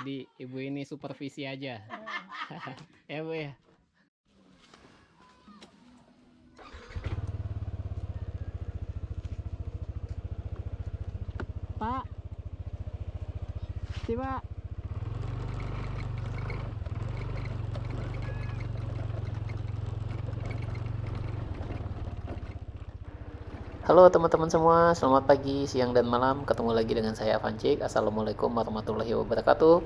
Jadi ibu ini supervisi aja. Ya bu ya. Pak, si pak. Halo teman-teman semua, selamat pagi, siang, dan malam. Ketemu lagi dengan saya Avancik. Assalamualaikum warahmatullahi wabarakatuh.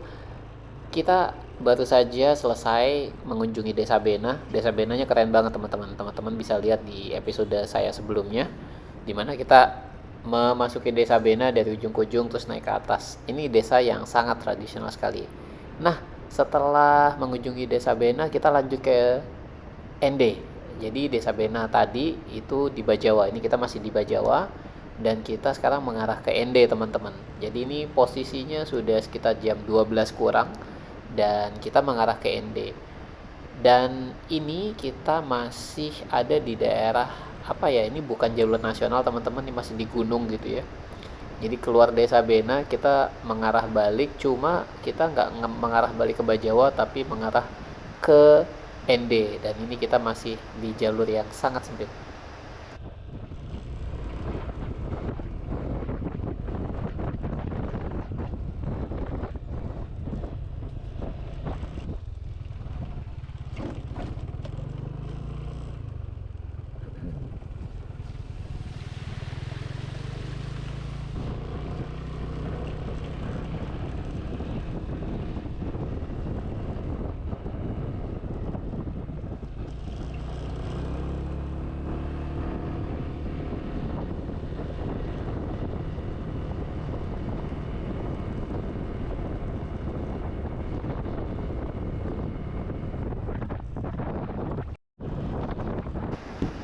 Kita baru saja selesai mengunjungi Desa Bena. Desa Benanya keren banget teman-teman. Teman-teman bisa lihat di episode saya sebelumnya, dimana kita memasuki Desa Bena dari ujung ke ujung terus naik ke atas. Ini desa yang sangat tradisional sekali. Nah, setelah mengunjungi Desa Bena, kita lanjut ke ND. Jadi Desa Bena tadi itu di Bajawa. Ini kita masih di Bajawa dan kita sekarang mengarah ke ND, teman-teman. Jadi ini posisinya sudah sekitar jam 12 kurang dan kita mengarah ke ND. Dan ini kita masih ada di daerah apa ya? Ini bukan jalur nasional, teman-teman. Ini masih di gunung gitu ya. Jadi keluar Desa Bena kita mengarah balik, cuma kita nggak mengarah balik ke Bajawa tapi mengarah ke ND, dan ini kita masih di jalur yang sangat sempit.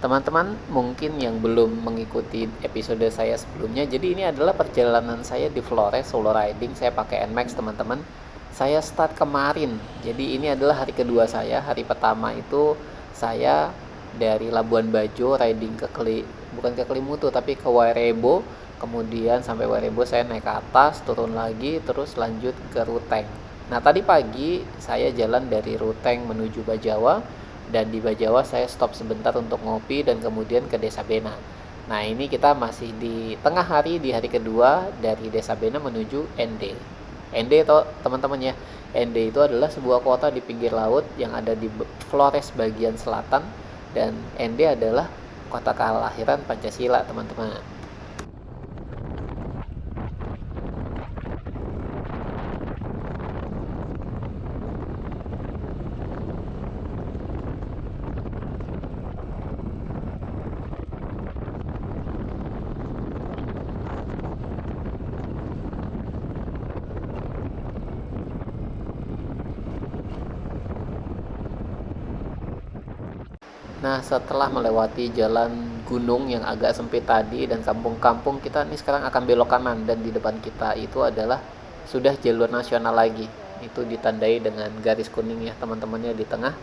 Teman-teman mungkin yang belum mengikuti episode saya sebelumnya, jadi ini adalah perjalanan saya di Flores solo riding. Saya pakai NMAX, teman-teman. Saya start kemarin, jadi ini adalah hari kedua saya. Hari pertama itu saya dari Labuan Bajo riding bukan ke Kelimutu tapi ke Wairebo. Kemudian sampai Wairebo saya naik ke atas, turun lagi, terus lanjut ke Ruteng. Nah, tadi pagi saya jalan dari Ruteng menuju Bajawa, dan di Bajawa saya stop sebentar untuk ngopi dan kemudian ke Desa Bena. Nah, ini kita masih di tengah hari, di hari kedua dari Desa Bena menuju ND. ND itu teman-teman ya, ND itu adalah sebuah kota di pinggir laut yang ada di Flores bagian selatan, dan ND adalah kota kelahiran Pancasila, teman-teman. Nah, setelah melewati jalan gunung yang agak sempit tadi dan kampung-kampung, kita nih sekarang akan belok kanan, dan di depan kita itu adalah sudah jalur nasional lagi. Itu ditandai dengan garis kuning ya, teman-temannya di tengah.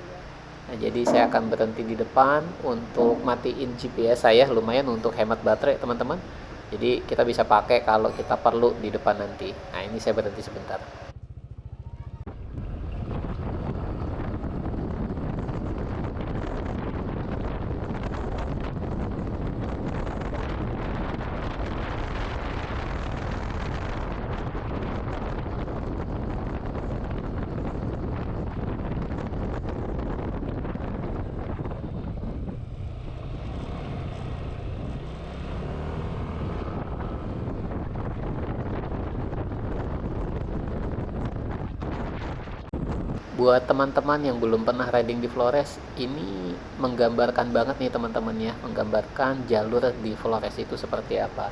Nah, jadi saya akan berhenti di depan untuk matiin GPS saya, lumayan untuk hemat baterai, teman-teman. Jadi kita bisa pakai kalau kita perlu di depan nanti. Nah, ini saya berhenti sebentar. Buat teman-teman yang belum pernah riding di Flores, ini menggambarkan banget nih teman-teman ya, menggambarkan jalur di Flores itu seperti apa.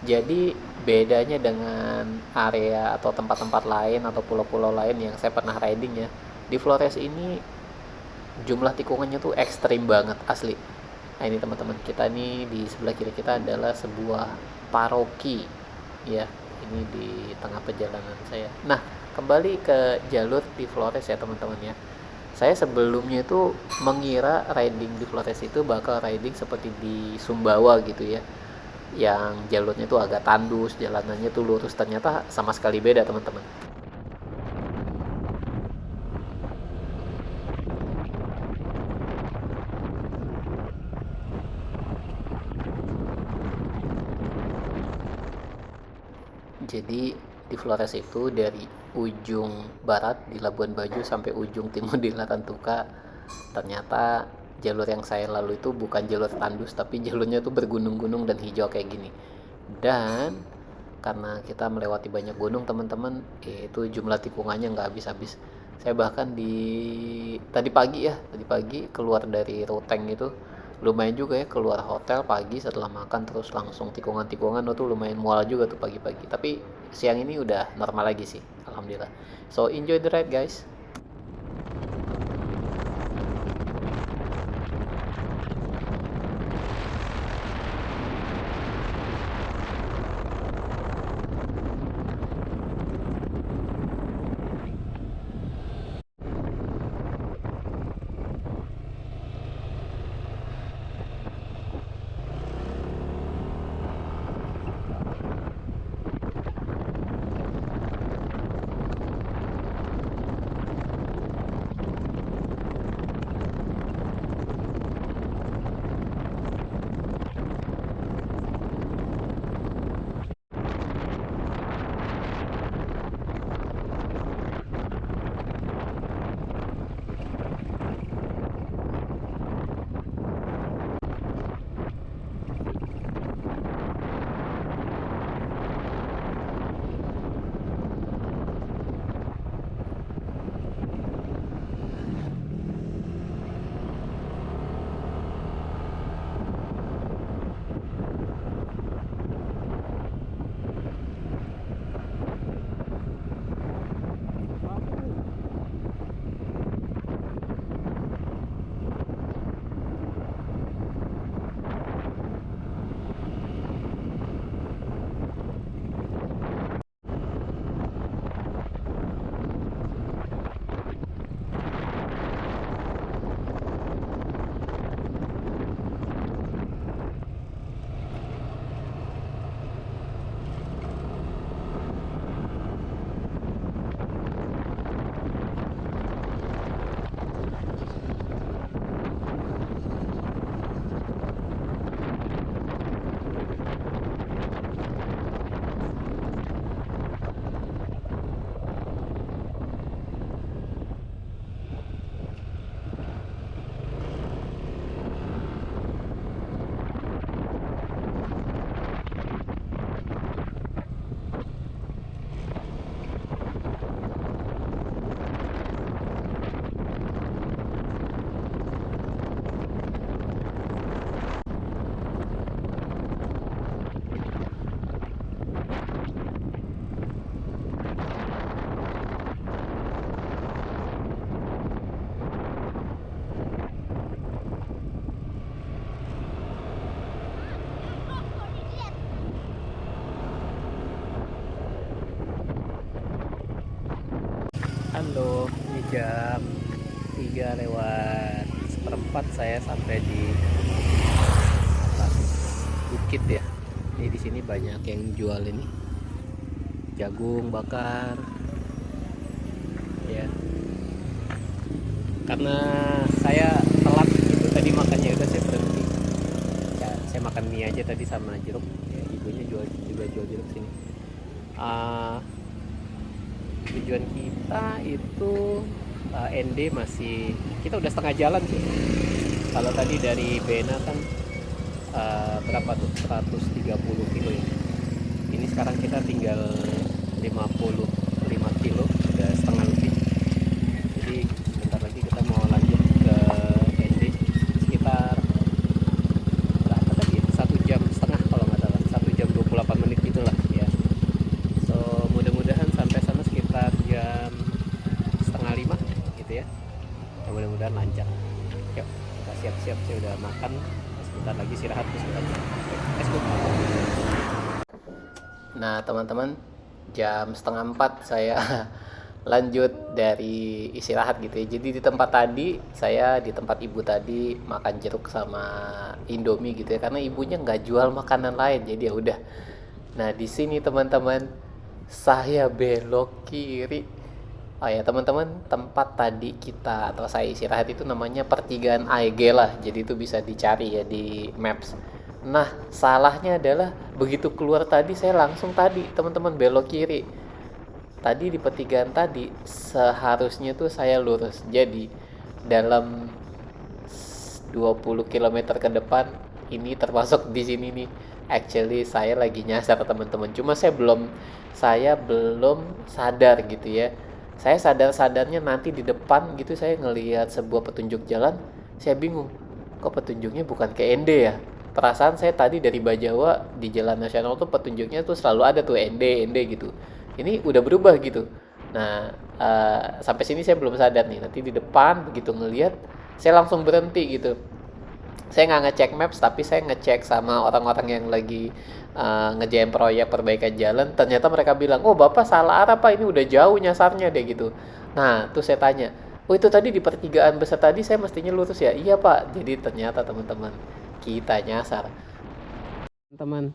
Jadi bedanya dengan area atau tempat-tempat lain atau pulau-pulau lain yang saya pernah riding ya, di Flores ini jumlah tikungannya tuh ekstrim banget asli. Nah, ini teman-teman, kita nih di sebelah kiri kita adalah sebuah paroki ya, ini di tengah perjalanan saya. Nah, kembali ke jalur di Flores ya teman-teman ya, saya sebelumnya itu mengira riding di Flores itu bakal riding seperti di Sumbawa gitu ya, yang jalurnya tuh agak tandus, jalanannya tuh lurus. Ternyata sama sekali beda teman-teman. Jadi di Flores itu dari ujung barat di Labuan Bajo sampai ujung timur di Larantuka, ternyata jalur yang saya lalu itu bukan jalur tandus tapi jalurnya tuh bergunung-gunung dan hijau kayak gini. Dan karena kita melewati banyak gunung teman-teman, itu jumlah tikungannya nggak habis-habis. Saya bahkan tadi pagi keluar dari Ruteng itu lumayan juga ya, keluar hotel pagi setelah makan terus langsung tikungan-tikungan itu lumayan mual juga tuh pagi-pagi. Tapi siang ini udah normal lagi sih, alhamdulillah. So enjoy the ride guys. Halo, ini jam 3 lewat seperempat saya sampai di atas bukit ya. Ini di sini banyak yang jual ini jagung bakar ya. Karena saya telat itu tadi makannya udah saya berhenti. Ya, saya makan mie aja tadi sama jeruk. Ya, ibunya juga jual jeruk sini. Uh, Tujuan kita itu ND masih kita udah setengah jalan sih. Kalau tadi dari Bena kan berapa tuh 130 kilo ya. Ini sekarang kita tinggal 55 kilo, udah setengah lebih. Jadi bentar lagi kita mau lanjut ke ND sekitar berapa tadi? 1 jam setengah kalau nggak salah, 1 jam 28 menit gitulah ya. So mudah-mudahan sampai sana sekitar jam setengah 5 gitu ya. Ya mudah-mudahan lancar. Yuk kita siap-siap, saya udah makan, sebentar lagi istirahat sebentar. Let's go. Nah teman-teman, jam setengah 4 saya lanjut dari istirahat gitu ya. Jadi di tempat tadi, saya di tempat ibu tadi makan jeruk sama Indomie gitu ya, karena ibunya nggak jual makanan lain, jadi ya udah. Nah di sini teman-teman, saya belok kiri. Oh ya teman-teman, tempat tadi kita atau saya istirahat itu namanya pertigaan AEG lah, jadi itu bisa dicari ya di Maps. Nah salahnya adalah Begitu keluar tadi saya langsung tadi teman-teman belok kiri. Tadi di pertigaan tadi seharusnya tuh saya lurus. Jadi dalam 20 kilometer ke depan ini termasuk di sini nih. Actually saya lagi nyasar teman-teman. Cuma saya belum sadar gitu ya. Saya sadar-sadarnya nanti di depan gitu saya ngelihat sebuah petunjuk jalan, saya bingung. Kok petunjuknya bukan ke ND ya? Perasaan saya tadi dari Bajawa di jalan nasional tuh petunjuknya tuh selalu ada tuh ND gitu. Ini udah berubah gitu. Nah, sampai sini saya belum sadar nih. Nanti di depan begitu ngelihat, saya langsung berhenti gitu. Saya nggak ngecek maps, tapi saya ngecek sama orang-orang yang lagi ngerjain proyek perbaikan jalan. Ternyata mereka bilang, oh bapak salah arah pak, ini udah jauh nyasarnya deh gitu. Nah, tuh saya tanya, oh itu tadi di pertigaan besar tadi saya mestinya lurus ya? Iya pak. Jadi ternyata teman-teman, kita nyasar. Teman,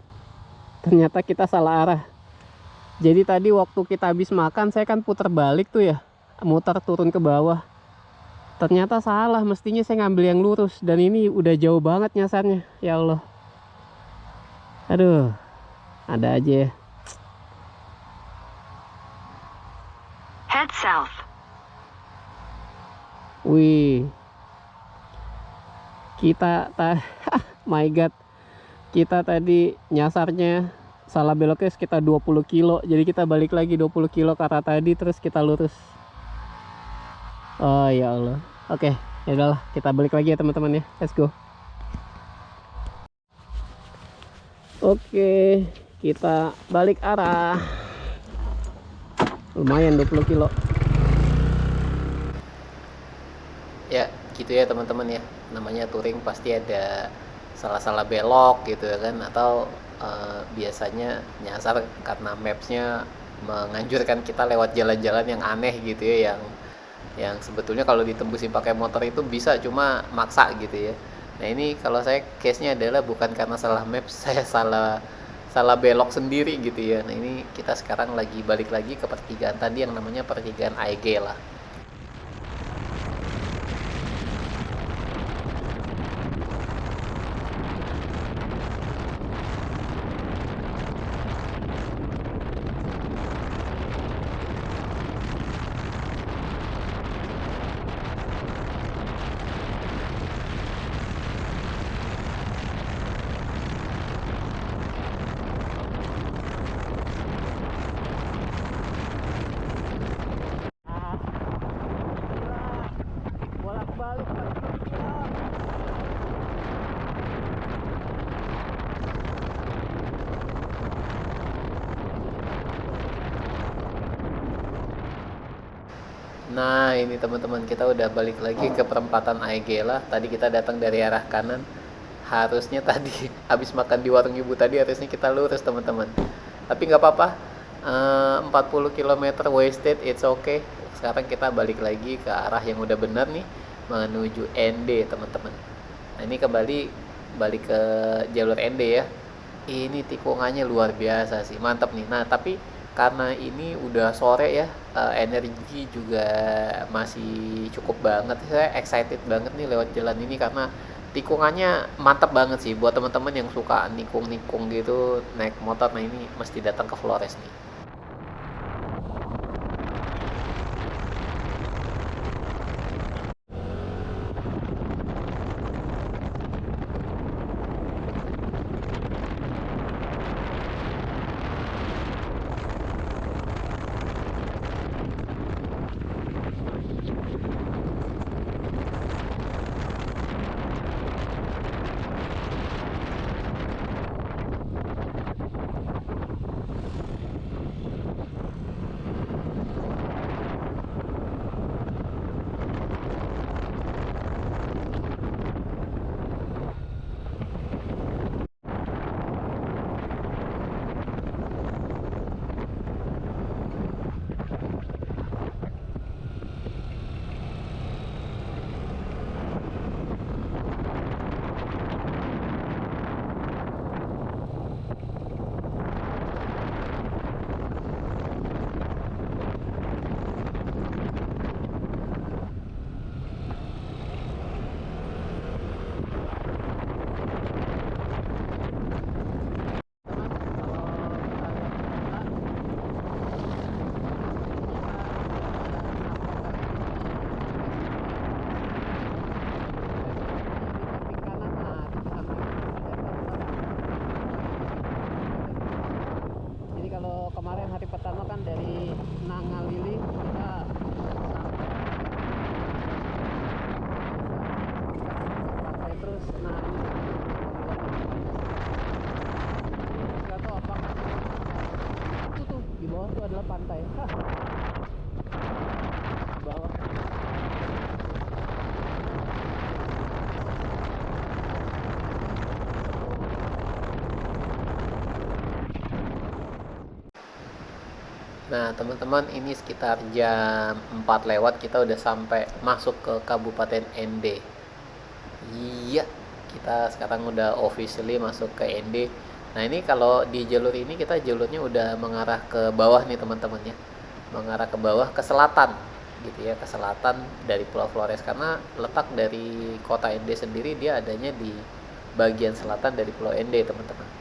ternyata kita salah arah. Jadi tadi waktu kita habis makan, saya kan putar balik tuh ya, muter turun ke bawah. Ternyata salah, mestinya saya ngambil yang lurus, dan ini udah jauh banget nyasarnya. Ya Allah. Aduh, ada aja ya. Head south. Wih. My god. Kita tadi nyasarnya salah beloknya sekitar 20 kilo. Jadi kita balik lagi 20 kilo ke arah tadi, terus kita lurus. Oh ya Allah. Oke, ya udahlah, kita balik lagi ya teman-teman ya. Let's go. Oke, kita balik arah. Lumayan 20 kilo. Ya, gitu ya teman-teman ya. Namanya touring pasti ada salah-salah belok gitu ya kan, atau biasanya nyasar karena mapsnya menganjurkan kita lewat jalan-jalan yang aneh gitu ya, yang sebetulnya kalau ditembusin pakai motor itu bisa, cuma maksa gitu ya. Nah ini kalau saya case-nya adalah bukan karena salah maps, saya salah salah belok sendiri gitu ya. Nah ini kita sekarang lagi balik lagi ke pertigaan tadi yang namanya pertigaan AEG lah. Nah ini teman-teman, kita udah balik lagi ke perempatan Aegela. Tadi kita datang dari arah kanan. Harusnya tadi habis makan di warung ibu tadi harusnya kita lurus teman-teman. Tapi nggak apa-apa. 40 km wasted, it's okay. Sekarang kita balik lagi ke arah yang udah benar nih, menuju ND teman-teman. Nah ini kembali balik ke jalur ND ya. Ini tikungannya luar biasa sih, mantap nih. Nah tapi karena ini udah sore ya, energi juga masih cukup banget. Saya excited banget nih lewat jalan ini karena tikungannya mantap banget sih buat teman-teman yang suka nikung-nikung gitu naik motor. Nah ini mesti datang ke Flores nih. hari pertama kan dari Nangalili kita sampai terus. Nah ini nggak tahu apakah itu tuh di bawah tuh adalah pantai. Di bawah. Nah teman-teman, ini sekitar jam 4 lewat kita udah sampai masuk ke Kabupaten Ende. Iya, kita sekarang udah officially masuk ke Ende. Nah ini kalau di jalur ini kita jalurnya udah mengarah ke bawah nih teman-teman ya. Mengarah ke bawah ke selatan gitu ya, ke selatan dari Pulau Flores, karena letak dari kota Ende sendiri dia adanya di bagian selatan dari Pulau Ende teman-teman.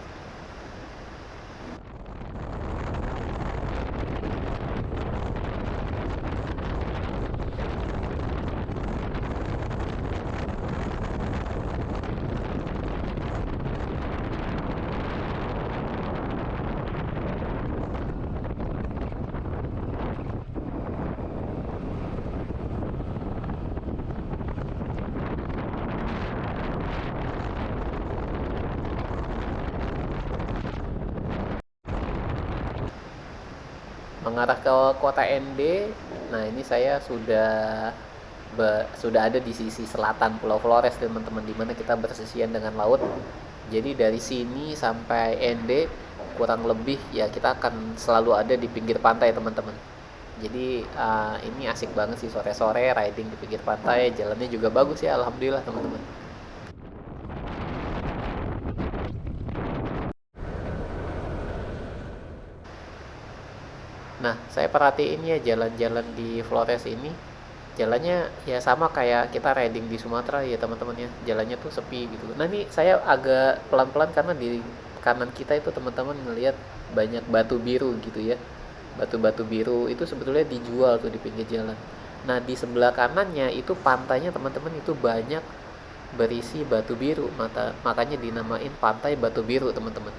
Mengarah ke kota Ende. Nah ini saya sudah ada di sisi selatan Pulau Flores teman-teman, dimana kita bersisian dengan laut. Jadi dari sini sampai Ende kurang lebih ya kita akan selalu ada di pinggir pantai teman-teman. Jadi ini asik banget sih sore-sore riding di pinggir pantai, jalannya juga bagus ya alhamdulillah teman-teman. Nah, saya perhatiin ya jalan-jalan di Flores ini, jalannya ya sama kayak kita riding di Sumatera ya teman-teman ya. Jalannya tuh sepi gitu. Nah, ini saya agak pelan-pelan karena di kanan kita itu teman-teman ngelihat banyak batu biru gitu ya. Batu-batu biru itu sebetulnya dijual tuh di pinggir jalan. Nah, di sebelah kanannya itu pantainya teman-teman itu banyak berisi batu biru. Makanya dinamain Pantai Batu Biru teman-teman.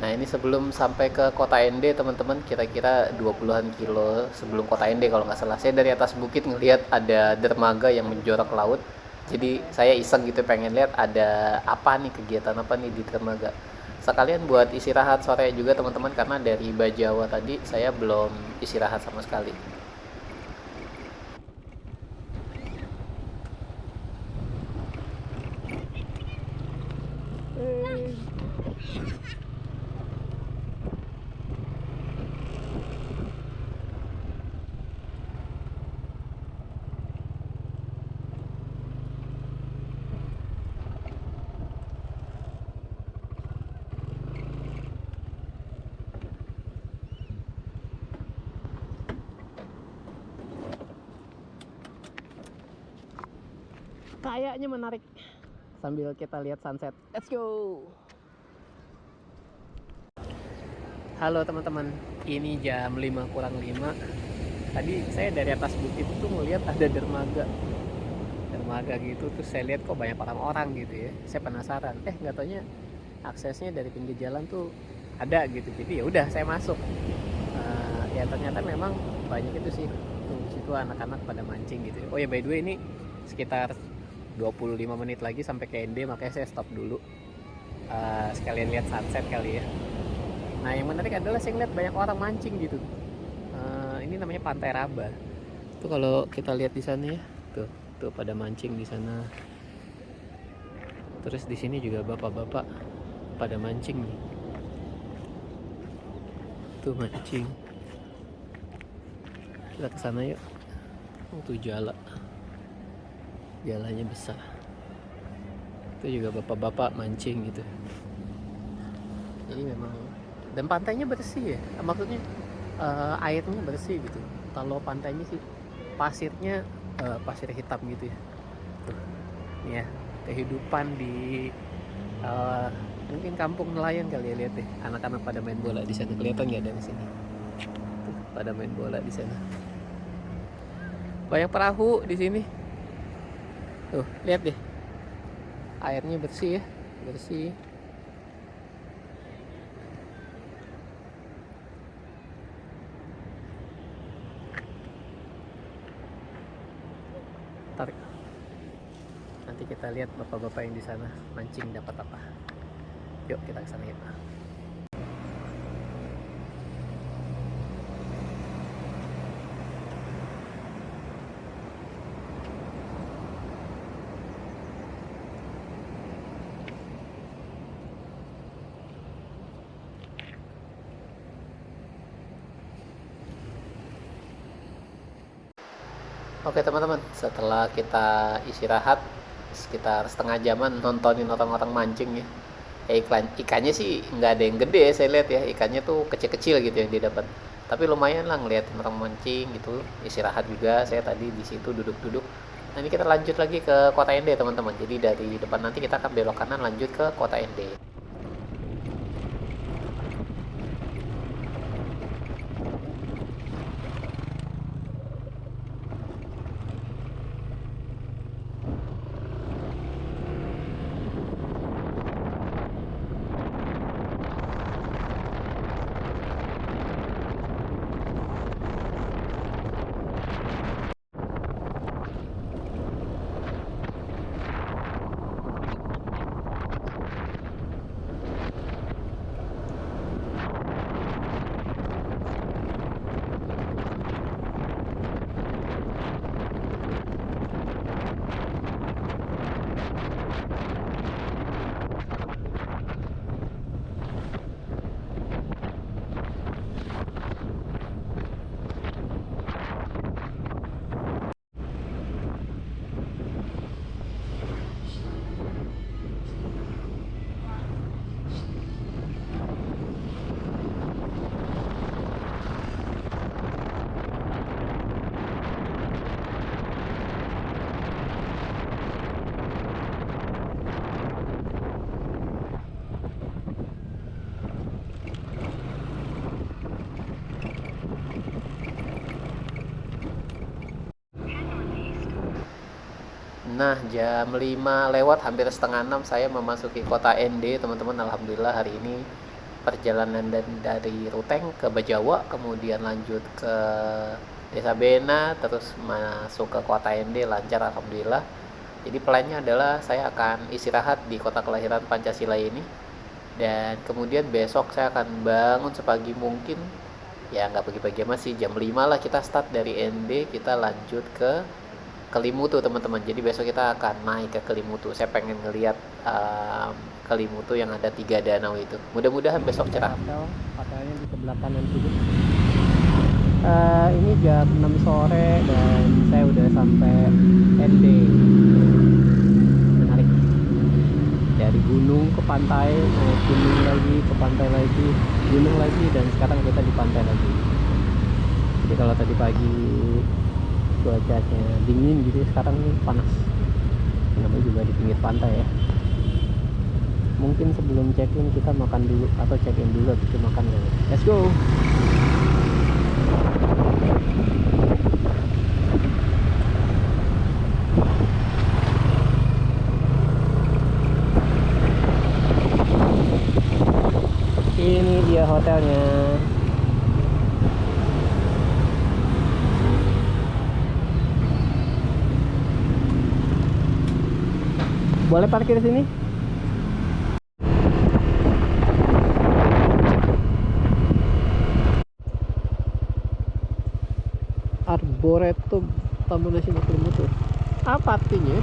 Nah ini sebelum sampai ke kota Ende teman-teman, kira-kira 20-an kilo sebelum kota Ende kalau nggak salah. Saya dari atas bukit ngelihat ada dermaga yang menjorok ke laut. Jadi saya iseng gitu pengen lihat ada apa nih, kegiatan apa nih di dermaga. Sekalian buat istirahat sore juga teman-teman, karena dari Bajawa tadi saya belum istirahat sama sekali. Kayaknya menarik sambil kita lihat sunset. Let's go. Halo teman-teman, ini jam 5 kurang 5. Tadi saya dari atas bukit itu ngeliat ada dermaga gitu, terus saya lihat kok banyak orang-orang gitu ya. Saya penasaran, nggak taunya aksesnya dari pinggir jalan tuh ada gitu. Jadi ya udah saya masuk. Ya ternyata memang banyak itu sih. Tuh situ anak-anak pada mancing gitu. Oh ya by the way, ini sekitar 25 menit lagi sampai ke Ende, makanya saya stop dulu. sekalian lihat sunset kali ya. Nah yang menarik adalah saya ngeliat banyak orang mancing gitu. Ini namanya Pantai Raba. Tuh kalau kita lihat di sana ya, tuh pada mancing di sana. Terus di sini juga bapak-bapak pada mancing nih. Tuh mancing. Kita ke sana yuk. Tuh jalanya besar. Itu juga bapak-bapak mancing gitu. Jadi memang, dan pantainya bersih ya. Maksudnya airnya bersih gitu. Kalau pantainya sih pasirnya pasir hitam gitu ya. Tuh, nih ya, kehidupan di mungkin kampung nelayan kali ya, lihat deh. Anak-anak pada main bola di sana, kelihatan nggak dari sini? Tuh, pada main bola di sana. Banyak perahu di sini. Tuh, lihat deh. Airnya bersih ya, bersih. Tarik. Nanti kita lihat bapak-bapak yang di sana mancing dapat apa. Yuk kita ke sana yuk. Oke teman-teman, setelah kita istirahat sekitar setengah jaman nontonin orang-orang mancing ya. Ikannya sih nggak ada yang gede saya lihat ya, ikannya tuh kecil-kecil gitu yang didapat. Tapi lumayan lah ngeliatin orang mancing gitu, istirahat juga saya tadi di situ duduk-duduk. Nah ini kita lanjut lagi ke Kota Ende teman-teman. Jadi dari depan nanti kita akan belok kanan lanjut ke Kota Ende. Nah, jam 5 lewat hampir setengah 6 saya memasuki kota ND, teman-teman. Alhamdulillah hari ini perjalanan dari Ruteng ke Bajawa, kemudian lanjut ke Desa Bena, terus masuk ke kota ND lancar alhamdulillah. Jadi plannya adalah saya akan istirahat di kota kelahiran Pancasila ini. Dan kemudian besok saya akan bangun sepagi mungkin. Ya nggak pagi-pagi amat sih, jam 5 lah kita start dari ND, kita lanjut ke Kelimutu teman-teman. Jadi besok kita akan naik ke Kelimutu. Saya pengen ngelihat Kelimutu yang ada 3 danau itu. Mudah-mudahan besok cerah. Hotelnya di sebelah kanan sini. Ini jam 6 sore dan saya udah sampai ND. Menarik. Dari gunung ke pantai, naik gunung lagi, ke pantai lagi, gunung lagi, dan sekarang kita di pantai lagi. Jadi kalau tadi pagi cuacanya dingin gitu, sekarang ini panas. Namanya juga di pinggir pantai ya. Mungkin sebelum check-in kita makan dulu, atau check-in dulu habis itu makan ya. Let's go. Ini dia hotelnya. Boleh parkir sini? Boretto Taman Nasional Komodo. Apa artinya?